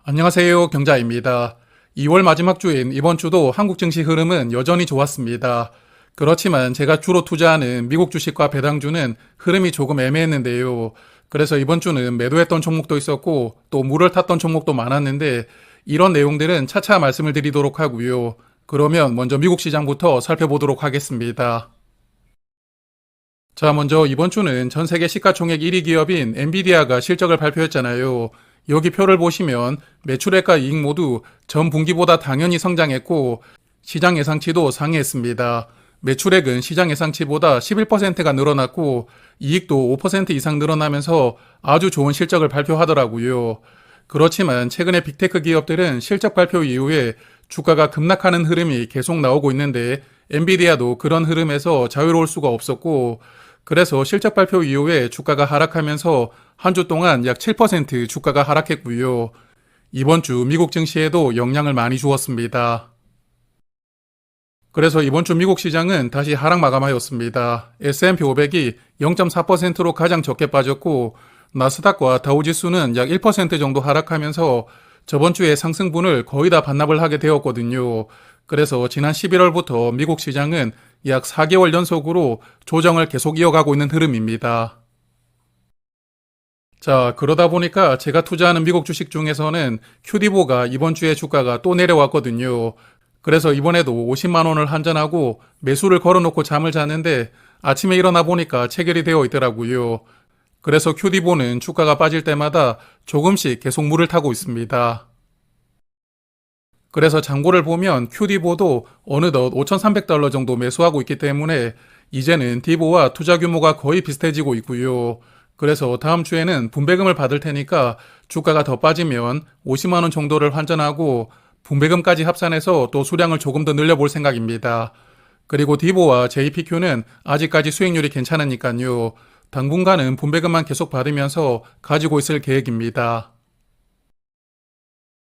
안녕하세요. 경자입니다. 2월 마지막 주인 이번 주도 한국 증시 흐름은 여전히 좋았습니다. 그렇지만 제가 주로 투자하는 미국 주식과 배당주는 흐름이 조금 애매했는데요. 그래서 이번 주는 매도했던 종목도 있었고 또 물을 탔던 종목도 많았는데 이런 내용들은 차차 말씀을 드리도록 하고요. 그러면 먼저 미국 시장부터 살펴보도록 하겠습니다. 자, 먼저 이번 주는 전 세계 시가총액 1위 기업인 엔비디아가 실적을 발표했잖아요. 여기 표를 보시면 매출액과 이익 모두 전 분기보다 당연히 성장했고 시장 예상치도 상회했습니다. 매출액은 시장 예상치보다 11%가 늘어났고 이익도 5% 이상 늘어나면서 아주 좋은 실적을 발표하더라고요. 그렇지만 최근에 빅테크 기업들은 실적 발표 이후에 주가가 급락하는 흐름이 계속 나오고 있는데 엔비디아도 그런 흐름에서 자유로울 수가 없었고 그래서 실적 발표 이후에 주가가 하락하면서 한 주 동안 약 7% 주가가 하락했고요. 이번 주 미국 증시에도 영향을 많이 주었습니다. 그래서 이번 주 미국 시장은 다시 하락 마감하였습니다. S&P 500이 0.4%로 가장 적게 빠졌고 나스닥과 다우지수는 약 1% 정도 하락하면서 저번 주에 상승분을 거의 다 반납을 하게 되었거든요. 그래서 지난 11월부터 미국 시장은 약 4개월 연속으로 조정을 계속 이어가고 있는 흐름입니다. 자, 그러다 보니까 제가 투자하는 미국 주식 중에서는 큐디보가 이번 주에 주가가 또 내려왔거든요. 그래서 이번에도 50만 원을 한전하고 매수를 걸어놓고 잠을 잤는데 아침에 일어나 보니까 체결이 되어 있더라고요. 그래서 큐디보는 주가가 빠질 때마다 조금씩 계속 물을 타고 있습니다. 그래서 잔고를 보면 큐디보도 어느덧 5,300달러 정도 매수하고 있기 때문에 이제는 디보와 투자 규모가 거의 비슷해지고 있고요. 그래서 다음 주에는 분배금을 받을 테니까 주가가 더 빠지면 50만 원 정도를 환전하고 분배금까지 합산해서 또 수량을 조금 더 늘려볼 생각입니다. 그리고 디보와 JPQ는 아직까지 수익률이 괜찮으니까요. 당분간은 분배금만 계속 받으면서 가지고 있을 계획입니다.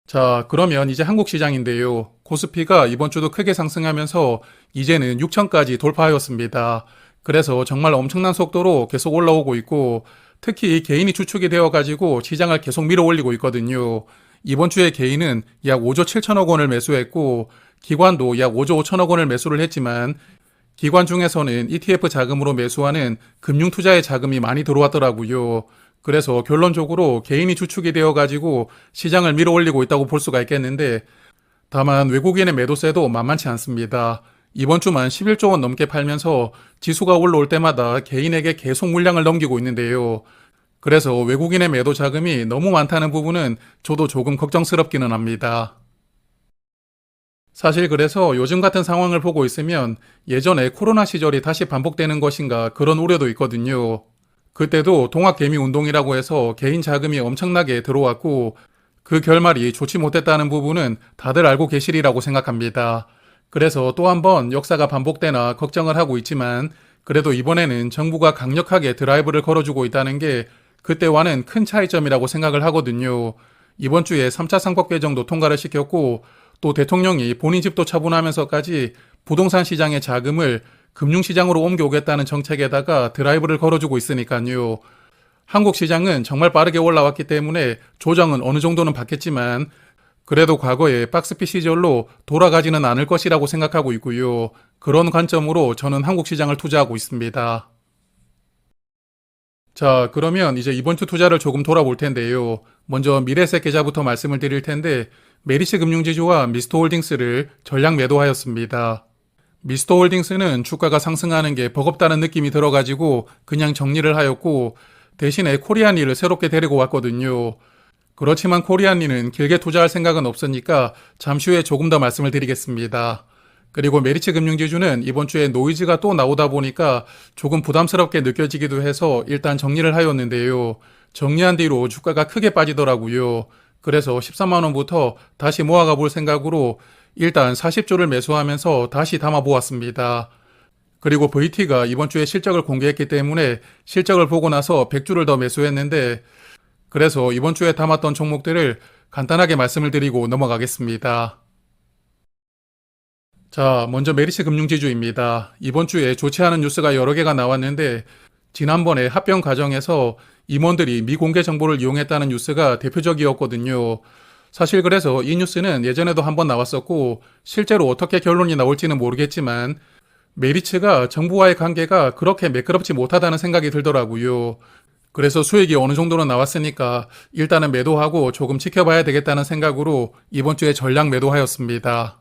자, 그러면 이제 한국 시장인데요. 코스피가 이번 주도 크게 상승하면서 이제는 6천까지 돌파하였습니다. 그래서 정말 엄청난 속도로 계속 올라오고 있고 특히 개인이 주축이 되어가지고 시장을 계속 밀어올리고 있거든요. 이번 주에 개인은 약 5조 7천억 원을 매수했고 기관도 약 5조 5천억 원을 매수를 했지만 기관 중에서는 ETF 자금으로 매수하는 금융투자의 자금이 많이 들어왔더라고요. 그래서 결론적으로 개인이 주축이 되어가지고 시장을 밀어올리고 있다고 볼 수가 있겠는데 다만 외국인의 매도세도 만만치 않습니다. 이번 주만 11조 원 넘게 팔면서 지수가 올라올 때마다 개인에게 계속 물량을 넘기고 있는데요. 그래서 외국인의 매도 자금이 너무 많다는 부분은 저도 조금 걱정스럽기는 합니다. 사실 그래서 요즘 같은 상황을 보고 있으면 예전에 코로나 시절이 다시 반복되는 것인가 그런 우려도 있거든요. 그때도 동학개미 운동이라고 해서 개인 자금이 엄청나게 들어왔고 그 결말이 좋지 못했다는 부분은 다들 알고 계시리라고 생각합니다. 그래서 또 한 번 역사가 반복되나 걱정을 하고 있지만 그래도 이번에는 정부가 강력하게 드라이브를 걸어주고 있다는 게 그때와는 큰 차이점이라고 생각을 하거든요. 이번 주에 3차 상법 개정도 통과를 시켰고 또 대통령이 본인 집도 처분하면서까지 부동산 시장의 자금을 금융시장으로 옮겨오겠다는 정책에다가 드라이브를 걸어주고 있으니까요. 한국 시장은 정말 빠르게 올라왔기 때문에 조정은 어느 정도는 받겠지만 그래도 과거의 박스피 시절로 돌아가지는 않을 것이라고 생각하고 있고요. 그런 관점으로 저는 한국 시장을 투자하고 있습니다. 자, 그러면 이제 이번 주 투자를 조금 돌아볼 텐데요. 먼저 미래에셋 계좌부터 말씀을 드릴 텐데 메리츠 금융지주와 미스터홀딩스를 전량 매도하였습니다. 미스터홀딩스는 주가가 상승하는 게 버겁다는 느낌이 들어가지고 그냥 정리를 하였고 대신에 코리안리를 새롭게 데리고 왔거든요. 그렇지만 코리안리는 길게 투자할 생각은 없으니까 잠시 후에 조금 더 말씀을 드리겠습니다. 그리고 메리츠 금융지주는 이번 주에 노이즈가 또 나오다 보니까 조금 부담스럽게 느껴지기도 해서 일단 정리를 하였는데요. 정리한 뒤로 주가가 크게 빠지더라고요. 그래서 13만 원부터 다시 모아가 볼 생각으로 일단 40조를 매수하면서 다시 담아 보았습니다. 그리고 VT가 이번 주에 실적을 공개했기 때문에 실적을 보고 나서 100주를 더 매수했는데 그래서 이번 주에 담았던 종목들을 간단하게 말씀을 드리고 넘어가겠습니다. 자, 먼저 메리츠 금융지주입니다. 이번 주에 좋지 않은 뉴스가 여러 개가 나왔는데 지난번에 합병 과정에서 임원들이 미공개 정보를 이용했다는 뉴스가 대표적이었거든요. 사실 그래서 이 뉴스는 예전에도 한번 나왔었고 실제로 어떻게 결론이 나올지는 모르겠지만 메리츠가 정부와의 관계가 그렇게 매끄럽지 못하다는 생각이 들더라고요. 그래서 수익이 어느 정도는 나왔으니까 일단은 매도하고 조금 지켜봐야 되겠다는 생각으로 이번 주에 전량 매도하였습니다.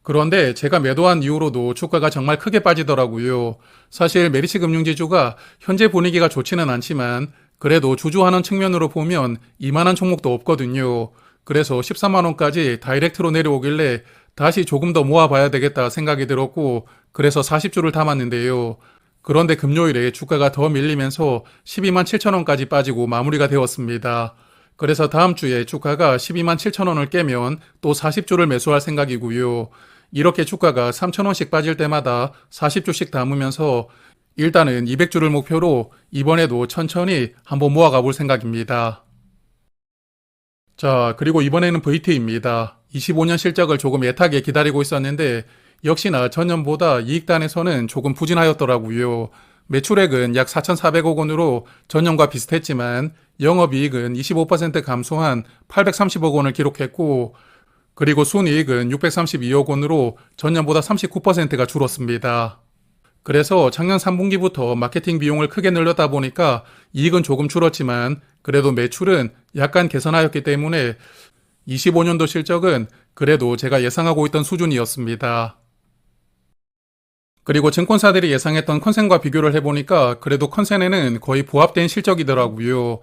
그런데 제가 매도한 이후로도 주가가 정말 크게 빠지더라고요. 사실 메리츠 금융지주가 현재 분위기가 좋지는 않지만 그래도 주주하는 측면으로 보면 이만한 종목도 없거든요. 그래서 13만원까지 다이렉트로 내려오길래 다시 조금 더 모아봐야 되겠다 생각이 들었고 그래서 40주를 담았는데요. 그런데 금요일에 주가가 더 밀리면서 12만 7천원까지 빠지고 마무리가 되었습니다. 그래서 다음 주에 주가가 12만 7천원을 깨면 또 40주를 매수할 생각이고요. 이렇게 주가가 3천원씩 빠질 때마다 40주씩 담으면서 일단은 200주를 목표로 이번에도 천천히 한번 모아가 볼 생각입니다. 자, 그리고 이번에는 VT입니다. 25년 실적을 조금 애타게 기다리고 있었는데 역시나 전년보다 이익단에서는 조금 부진하였더라고요. 매출액은 약 4,400억 원으로 전년과 비슷했지만 영업이익은 25% 감소한 830억 원을 기록했고 그리고 순이익은 632억 원으로 전년보다 39%가 줄었습니다. 그래서 작년 3분기부터 마케팅 비용을 크게 늘렸다 보니까 이익은 조금 줄었지만 그래도 매출은 약간 개선하였기 때문에 25년도 실적은 그래도 제가 예상하고 있던 수준이었습니다. 그리고 증권사들이 예상했던 컨센과 비교를 해보니까 그래도 컨센에는 거의 부합된 실적이더라고요.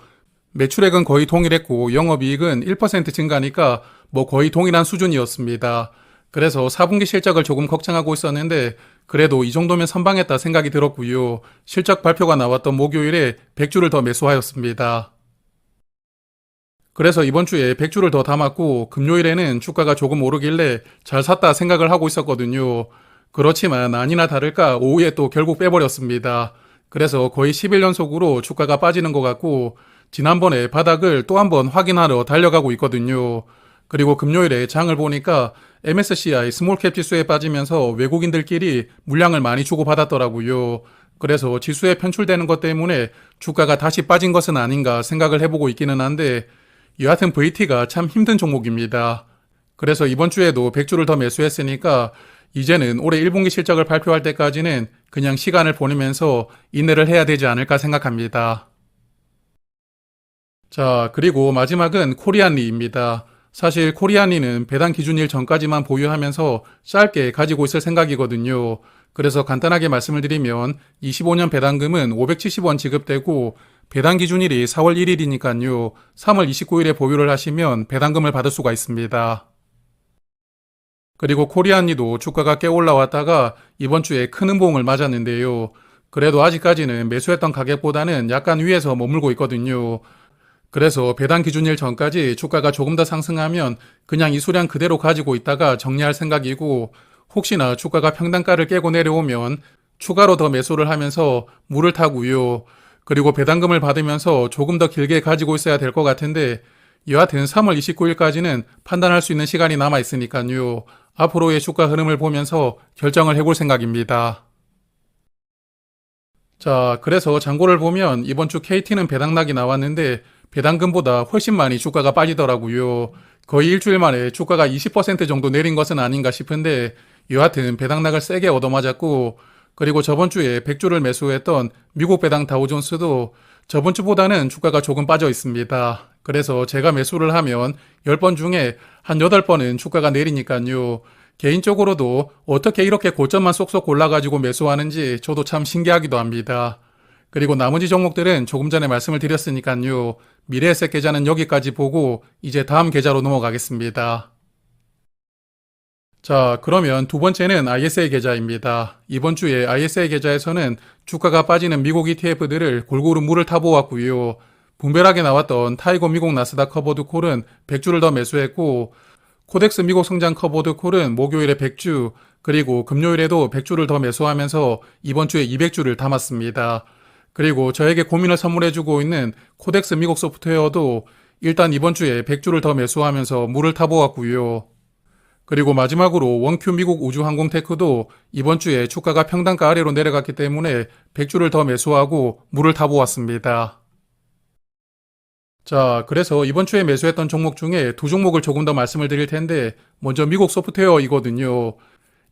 매출액은 거의 동일했고 영업이익은 1% 증가니까 뭐 거의 동일한 수준이었습니다. 그래서 4분기 실적을 조금 걱정하고 있었는데 그래도 이 정도면 선방했다 생각이 들었고요. 실적 발표가 나왔던 목요일에 100주를 더 매수하였습니다. 그래서 이번 주에 100주를 더 담았고 금요일에는 주가가 조금 오르길래 잘 샀다 생각을 하고 있었거든요. 그렇지만 아니나 다를까 오후에 또 결국 빼버렸습니다. 그래서 거의 10일 연속으로 주가가 빠지는 것 같고 지난번에 바닥을 또 한번 확인하러 달려가고 있거든요. 그리고 금요일에 장을 보니까 MSCI 스몰캡 지수에 빠지면서 외국인들끼리 물량을 많이 주고받았더라고요. 그래서 지수에 편출되는 것 때문에 주가가 다시 빠진 것은 아닌가 생각을 해보고 있기는 한데 여하튼 VT가 참 힘든 종목입니다. 그래서 이번 주에도 100주를 더 매수했으니까 이제는 올해 1분기 실적을 발표할 때까지는 그냥 시간을 보내면서 인내를 해야 되지 않을까 생각합니다. 자, 그리고 마지막은 코리안리입니다. 사실 코리안리는 배당 기준일 전까지만 보유하면서 짧게 가지고 있을 생각이거든요. 그래서 간단하게 말씀을 드리면 25년 배당금은 570원 지급되고 배당 기준일이 4월 1일이니까요. 3월 29일에 보유를 하시면 배당금을 받을 수가 있습니다. 그리고 코리안리도 주가가 꽤 올라왔다가 이번 주에 큰 음봉을 맞았는데요. 그래도 아직까지는 매수했던 가격보다는 약간 위에서 머물고 있거든요. 그래서 배당 기준일 전까지 주가가 조금 더 상승하면 그냥 이 수량 그대로 가지고 있다가 정리할 생각이고 혹시나 주가가 평단가를 깨고 내려오면 추가로 더 매수를 하면서 물을 타고요. 그리고 배당금을 받으면서 조금 더 길게 가지고 있어야 될 것 같은데 여하튼 3월 29일까지는 판단할 수 있는 시간이 남아 있으니까요. 앞으로의 주가 흐름을 보면서 결정을 해볼 생각입니다. 자, 그래서 잔고를 보면 이번 주 KT는 배당락이 나왔는데 배당금보다 훨씬 많이 주가가 빠지더라고요. 거의 일주일 만에 주가가 20% 정도 내린 것은 아닌가 싶은데 여하튼 배당락을 세게 얻어맞았고 그리고 저번 주에 100주를 매수했던 미국 배당 다우존스도 저번 주보다는 주가가 조금 빠져 있습니다. 그래서 제가 매수를 하면 10번 중에 한 8번은 주가가 내리니까요. 개인적으로도 어떻게 이렇게 고점만 쏙쏙 골라가지고 매수하는지 저도 참 신기하기도 합니다. 그리고 나머지 종목들은 조금 전에 말씀을 드렸으니까요. 미래에셋 계좌는 여기까지 보고 이제 다음 계좌로 넘어가겠습니다. 자, 그러면 두 번째는 ISA 계좌입니다. 이번 주에 ISA 계좌에서는 주가가 빠지는 미국 ETF들을 골고루 물을 타보았고요. 분별하게 나왔던 타이거 미국 나스닥 커버드 콜은 100주를 더 매수했고 코덱스 미국 성장 커버드 콜은 목요일에 100주 그리고 금요일에도 100주를 더 매수하면서 이번 주에 200주를 담았습니다. 그리고 저에게 고민을 선물해주고 있는 코덱스 미국 소프트웨어도 일단 이번 주에 100주를 더 매수하면서 물을 타보았고요. 그리고 마지막으로 원큐 미국 우주항공테크도 이번 주에 주가가 평단가 아래로 내려갔기 때문에 100주를 더 매수하고 물을 타보았습니다. 자, 그래서 이번 주에 매수했던 종목 중에 두 종목을 조금 더 말씀을 드릴 텐데, 먼저 미국 소프트웨어이거든요.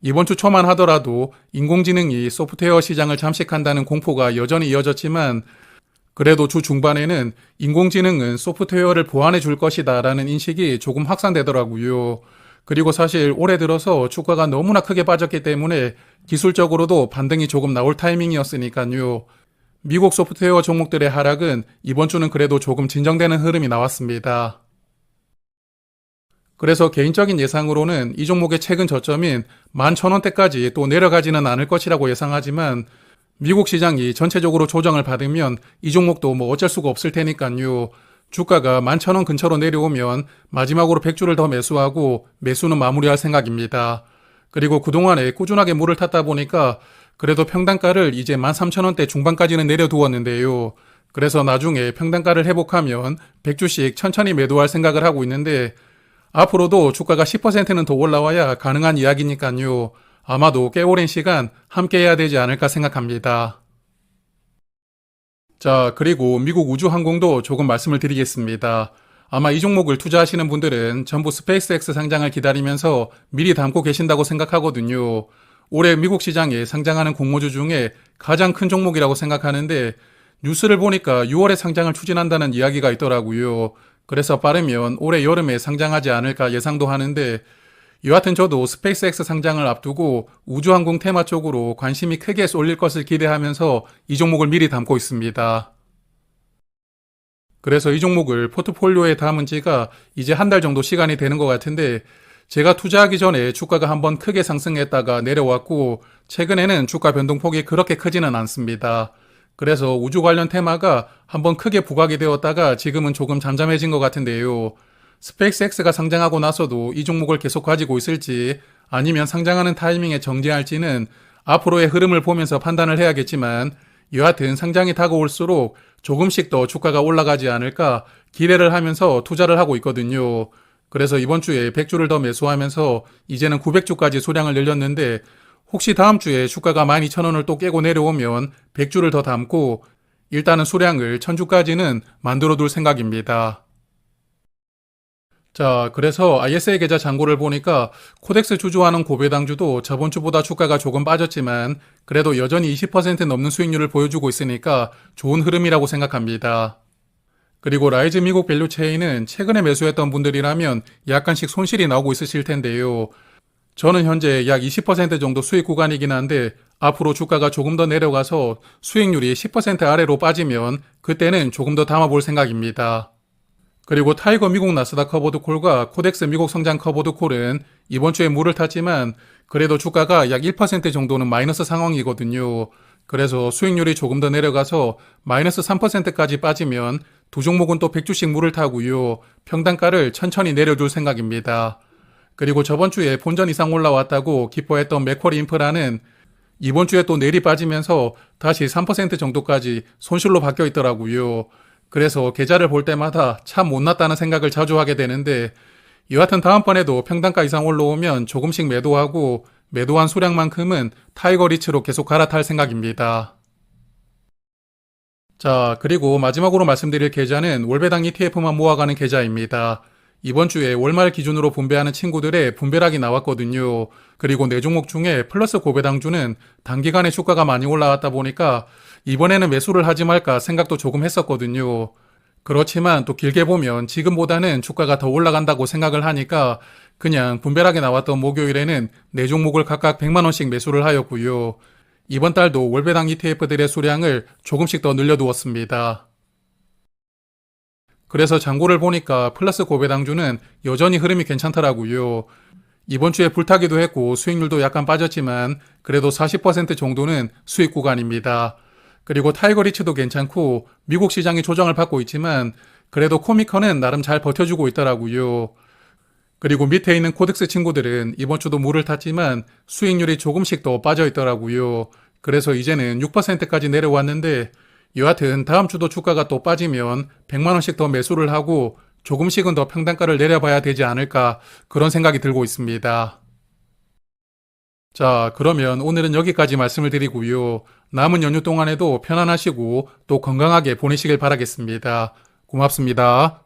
이번 주 초만 하더라도 인공지능이 소프트웨어 시장을 잠식한다는 공포가 여전히 이어졌지만, 그래도 주 중반에는 인공지능은 소프트웨어를 보완해 줄 것이다 라는 인식이 조금 확산되더라고요. 그리고 사실 올해 들어서 주가가 너무나 크게 빠졌기 때문에 기술적으로도 반등이 조금 나올 타이밍이었으니까요. 미국 소프트웨어 종목들의 하락은 이번 주는 그래도 조금 진정되는 흐름이 나왔습니다. 그래서 개인적인 예상으로는 이 종목의 최근 저점인 11,000원대까지 또 내려가지는 않을 것이라고 예상하지만 미국 시장이 전체적으로 조정을 받으면 이 종목도 뭐 어쩔 수가 없을 테니까요. 주가가 11,000원 근처로 내려오면 마지막으로 100주를 더 매수하고 매수는 마무리할 생각입니다. 그리고 그동안에 꾸준하게 물을 탔다 보니까 그래도 평단가를 이제 13,000원대 중반까지는 내려두었는데요. 그래서 나중에 평단가를 회복하면 100주씩 천천히 매도할 생각을 하고 있는데 앞으로도 주가가 10%는 더 올라와야 가능한 이야기니까요. 아마도 꽤 오랜 시간 함께 해야 되지 않을까 생각합니다. 자, 그리고 미국 우주항공도 조금 말씀을 드리겠습니다. 아마 이 종목을 투자하시는 분들은 전부 스페이스X 상장을 기다리면서 미리 담고 계신다고 생각하거든요. 올해 미국 시장에 상장하는 공모주 중에 가장 큰 종목이라고 생각하는데 뉴스를 보니까 6월에 상장을 추진한다는 이야기가 있더라고요. 그래서 빠르면 올해 여름에 상장하지 않을까 예상도 하는데 여하튼 저도 스페이스X 상장을 앞두고 우주항공 테마 쪽으로 관심이 크게 쏠릴 것을 기대하면서 이 종목을 미리 담고 있습니다. 그래서 이 종목을 포트폴리오에 담은 지가 이제 한 달 정도 시간이 되는 것 같은데 제가 투자하기 전에 주가가 한번 크게 상승했다가 내려왔고 최근에는 주가 변동폭이 그렇게 크지는 않습니다. 그래서 우주 관련 테마가 한번 크게 부각이 되었다가 지금은 조금 잠잠해진 것 같은데요. 스페이스X가 상장하고 나서도 이 종목을 계속 가지고 있을지 아니면 상장하는 타이밍에 정지할지는 앞으로의 흐름을 보면서 판단을 해야겠지만 여하튼 상장이 다가올수록 조금씩 더 주가가 올라가지 않을까 기대를 하면서 투자를 하고 있거든요. 그래서 이번 주에 100주를 더 매수하면서 이제는 900주까지 수량을 늘렸는데 혹시 다음 주에 주가가 12,000원을 또 깨고 내려오면 100주를 더 담고 일단은 수량을 1000주까지는 만들어 둘 생각입니다. 자, 그래서 ISA 계좌 잔고를 보니까 코덱스 주주하는 고배당주도 저번 주보다 주가가 조금 빠졌지만 그래도 여전히 20% 넘는 수익률을 보여주고 있으니까 좋은 흐름이라고 생각합니다. 그리고 라이즈 미국 밸류 체인은 최근에 매수했던 분들이라면 약간씩 손실이 나오고 있으실 텐데요. 저는 현재 약 20% 정도 수익 구간이긴 한데 앞으로 주가가 조금 더 내려가서 수익률이 10% 아래로 빠지면 그때는 조금 더 담아볼 생각입니다. 그리고 타이거 미국 나스닥 커버드콜과 코덱스 미국 성장 커버드콜은 이번 주에 물을 탔지만 그래도 주가가 약 1% 정도는 마이너스 상황이거든요. 그래서 수익률이 조금 더 내려가서 마이너스 3%까지 빠지면 두 종목은 또 100주씩 물을 타고요. 평단가를 천천히 내려줄 생각입니다. 그리고 저번 주에 본전 이상 올라왔다고 기뻐했던 맥쿼리 인프라는 이번 주에 또 내리 빠지면서 다시 3% 정도까지 손실로 바뀌어 있더라고요. 그래서 계좌를 볼 때마다 참 못났다는 생각을 자주 하게 되는데 여하튼 다음번에도 평단가 이상 올라오면 조금씩 매도하고 매도한 수량만큼은 타이거 리츠로 계속 갈아탈 생각입니다. 자, 그리고 마지막으로 말씀드릴 계좌는 월배당 ETF만 모아가는 계좌입니다. 이번 주에 월말 기준으로 분배하는 친구들의 분배락이 나왔거든요. 그리고 네 종목 중에 플러스 고배당주는 단기간에 주가가 많이 올라왔다 보니까 이번에는 매수를 하지 말까 생각도 조금 했었거든요. 그렇지만 또 길게 보면 지금보다는 주가가 더 올라간다고 생각을 하니까 그냥 분배락에 나왔던 목요일에는 네 종목을 각각 100만원씩 매수를 하였고요. 이번 달도 월배당 ETF들의 수량을 조금씩 더 늘려두었습니다. 그래서 잔고를 보니까 플러스 고배당주는 여전히 흐름이 괜찮더라고요. 이번 주에 불타기도 했고 수익률도 약간 빠졌지만 그래도 40% 정도는 수익 구간입니다. 그리고 타이거 리츠도 괜찮고 미국 시장이 조정을 받고 있지만 그래도 코미컨은 나름 잘 버텨주고 있더라고요. 그리고 밑에 있는 코덱스 친구들은 이번 주도 물을 탔지만 수익률이 조금씩 더 빠져 있더라고요. 그래서 이제는 6%까지 내려왔는데 여하튼 다음 주도 주가가 또 빠지면 100만원씩 더 매수를 하고 조금씩은 더 평단가를 내려봐야 되지 않을까 그런 생각이 들고 있습니다. 자, 그러면 오늘은 여기까지 말씀을 드리고요. 남은 연휴 동안에도 편안하시고 또 건강하게 보내시길 바라겠습니다. 고맙습니다.